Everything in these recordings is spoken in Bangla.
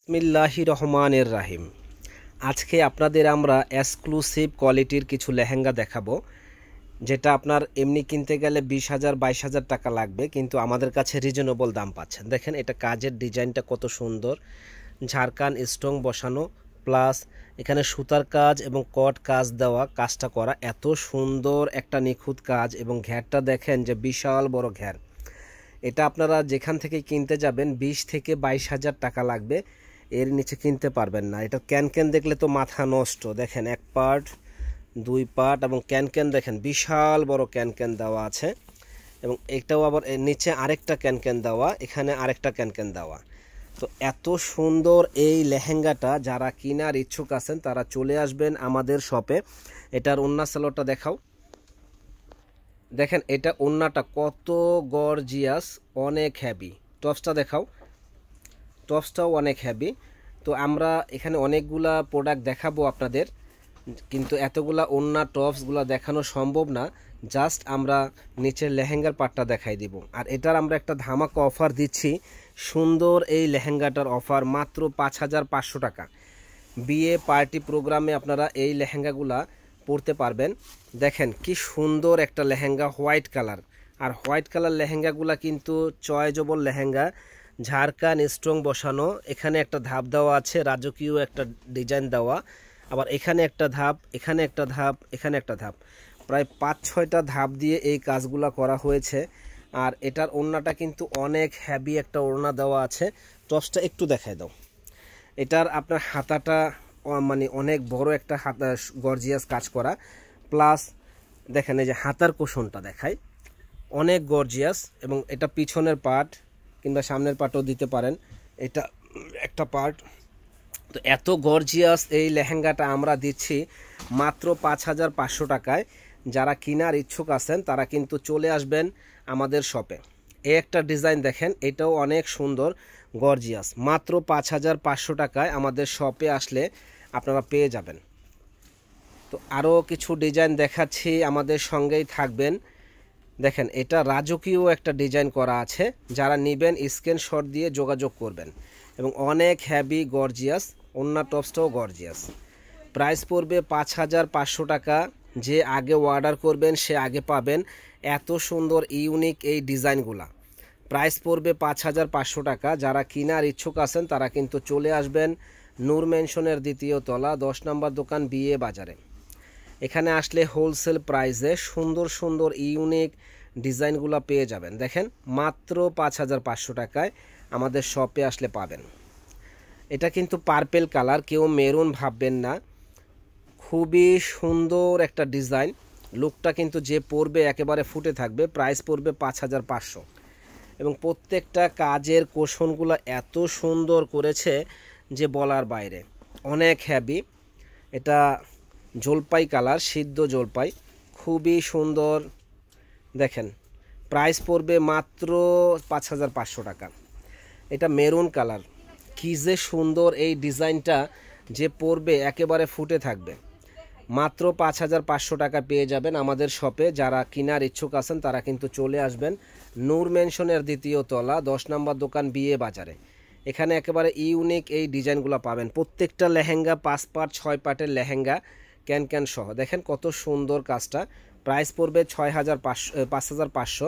বিসমিল্লাহির রহমানির রাহিম। আজকে আপনাদের আমরা এক্সক্লুসিভ কোয়ালিটির কিছু লেহেঙ্গা দেখাবো, যেটা আপনার এমনি কিনতে গেলে 20,000-22,000 টাকা লাগবে, কিন্তু আমাদের কাছে রিজনেবল দাম পাচ্ছেন। দেখেন এটা কাজের ডিজাইনটা কত সুন্দর, ঝাড়খান স্টোন বসানো, প্লাস এখানে সুতার কাজ এবং কট কাজ দেওয়া, কাজটা করা এত সুন্দর একটা নিখুঁত কাজ, এবং ঘেরটা দেখেন যে বিশাল বড় ঘের। এটা আপনারা যেখান থেকে কিনতে যাবেন 20,000-22,000 টাকা লাগবে, এর নিচে কিনতে পারবেন না। এটা ক্যান দেখলে তো মাথা নষ্ট। দেখেন এক পার্ট, দুই পার্ট, এবং ক্যান দেখেন বিশাল বড় ক্যান দেওয়া আছে, এবং এটাও আবার নিচে আরেকটা ক্যান দেওয়া, এখানে আরেকটা ক্যান দেওয়া। তো এত সুন্দর এই লেহেঙ্গাটা যারা কেনার ইচ্ছুক আছেন তারা চলে আসবেন আমাদের শপে। এটার ওন্না সালোয়ারটা দেখাও। দেখেন এটা ওন্নাটা কত গর্জিয়াস, অনেক হ্যাভি। টপসটা দেখাও, টপসটাও অনেক হ্যাভি। তো আমরা এখানে অনেকগুলা প্রোডাক্ট দেখাবো আপনাদের, কিন্তু এতগুলা ওন্না টপসগুলো দেখানো সম্ভব না। জাস্ট আমরা নিচের লেহেঙ্গার পার্টটা দেখাই দিব। আর এটার আমরা একটা ধামাকা অফার দিচ্ছি, সুন্দর এই লেহেঙ্গাটার অফার মাত্র 5,500 টাকা। বিয়ে পার্টি প্রোগ্রামে আপনারা এই লেহেঙ্গাগুলা পরতে পারবেন। দেখেন কি সুন্দর একটা লেহেঙ্গা, হোয়াইট কালার। আর হোয়াইট কালার লেহেঙ্গাগুলা কিন্তু চয়েজেবল লেহেঙ্গা, ঝাড়খান স্টোন বসানো, এখানে একটা ধাপ দেওয়া আছে, রাজকীয় একটা ডিজাইন দেওয়া, আবার এখানে একটা ধাপ, এখানে একটা ধাপ, এখানে একটা ধাপ, প্রায় 5-6টা ধাপ দিয়ে এই কাজগুলা করা হয়েছে। আর এটার ওড়নাটা কিন্তু অনেক হ্যাভি একটা ওড়না দেওয়া আছে। টপসটা একটু দেখায় দাও। এটার আপনার হাতাটা মানে অনেক বড় একটা হাতা, গর্জিয়াস কাজ করা, প্লাস দেখেন এই যে হাতার কুশনটা দেখায়, অনেক গর্জিয়াস। এবং এটা পিছনের পার্ট কিংবা সামনের পার্টও দিতে পারেন, এটা একটা পার্ট। তো এত গর্জিয়াস এই লেহেঙ্গাটা আমরা দিচ্ছি মাত্র 5,500 টাকায়। যারা কেনার ইচ্ছুক আছেন তারা কিন্তু চলে আসবেন আমাদের শপে। এই একটা ডিজাইন দেখেন, এটাও অনেক সুন্দর গর্জিয়াস, মাত্র 5,500 টাকায় আমাদের শপে আসলে আপনারা পেয়ে যাবেন। তো আরও কিছু ডিজাইন দেখাচ্ছি, আমাদের সঙ্গেই থাকবেন। দেখেন এটা রাজকীয় একটা ডিজাইন করা আছে, যারা নেবেন স্ক্রিনশট দিয়ে যোগাযোগ করবেন। এবং অনেক হ্যাভি গর্জিয়াস, ওন্না টপসটাও গর্জিয়াস। প্রাইস পড়বে 5,500 টাকা। যে আগে অর্ডার করবেন সে আগে পাবেন এত সুন্দর ইউনিক এই ডিজাইনগুলা। প্রাইস পড়বে 5,500 টাকা। যারা কেনার ইচ্ছুক আছেন তারা কিন্তু চলে আসবেন নূর ম্যানশনের 2য় তলা 10 নম্বর দোকান, বিয়ে বাজারে। এখানে আসলে হোলসেল প্রাইসে সুন্দর সুন্দর ইউনিক ডিজাইনগুলো পেয়ে যাবেন। দেখেন মাত্র 5,500 টাকায় আমাদের শপে আসলে পাবেন। এটা কিন্তু পার্পেল কালার, কেউ মেরুন ভাববেন না, খুবই সুন্দর একটা ডিজাইন। লুকটা কিন্তু যে পরবে একেবারে ফুটে থাকবে। প্রাইস পড়বে 5,500। এবং প্রত্যেকটা কাজের কোশনগুলো এত সুন্দর করেছে যে বলার বাইরে, অনেক হ্যাভি। এটা জলপাই কালার, সিদ্ধ জলপাই, খুবই সুন্দর। দেখেন প্রাইস পড়বে মাত্র 5,500 টাকা। এটা মেরুন কালার, কি যে সুন্দর এই ডিজাইনটা, যে পরবে একেবারে ফুটে থাকবে। মাত্র 5,500 টাকা পেয়ে যাবেন আমাদের শপে। যারা কেনার ইচ্ছুক আছেন তারা কিন্তু চলে আসবেন নূর ম্যানশনের 2য় তলা 10 নম্বর দোকান, বিয়ে বাজারে। এখানে একেবারে ইউনিক এই ডিজাইনগুলো পাবেন। প্রত্যেকটা লেহেঙ্গা 5 পার্ট 6 পার্টের লেহেঙ্গা, ক্যান সহ। দেখেন কত সুন্দর কাজটা। প্রাইস পড়বে 5,500।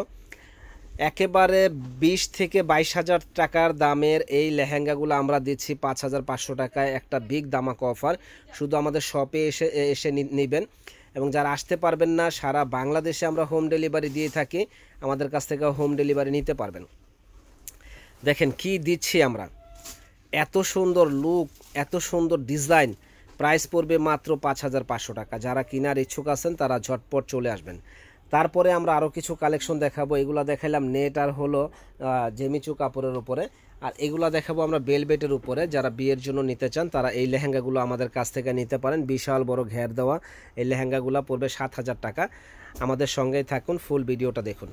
একেবারে 20,000-22,000 টাকার দামের এই লেহেঙ্গাগুলো আমরা দিচ্ছি 5,500 টাকায়। একটা বিগ ধামাকা অফার, শুধু আমাদের শপে এসে নেবেন। এবং যারা আসতে পারবেন না, সারা বাংলাদেশে আমরা হোম ডেলিভারি দিয়ে থাকি, আমাদের কাছ থেকে হোম ডেলিভারি নিতে পারবেন। দেখেন কি দিচ্ছি আমরা, এত সুন্দর লুক, এত সুন্দর ডিজাইন। প্রাইস পড়বে মাত্র 5,500 টাকা। যারা কেনার ইচ্ছুক আছেন তারা ঝটপট চলে আসবেন। তারপরে আমরা আরও কিছু কালেকশন দেখাবো। এগুলো দেখাইলাম নেট আর হলো জেমিচু কাপড়ের উপরে, আর এগুলো দেখাবো আমরা বেলভেটের উপরে। যারা বিয়ের জন্য নিতে চান তারা এই লেহেঙ্গাগুলো আমাদের কাছ থেকে নিতে পারেন। বিশাল বড় ঘের দেওয়া এই লেহেঙ্গাগুলো পড়বে 7,000 টাকা। আমাদের সঙ্গেই থাকুন, ফুল ভিডিওটা দেখুন।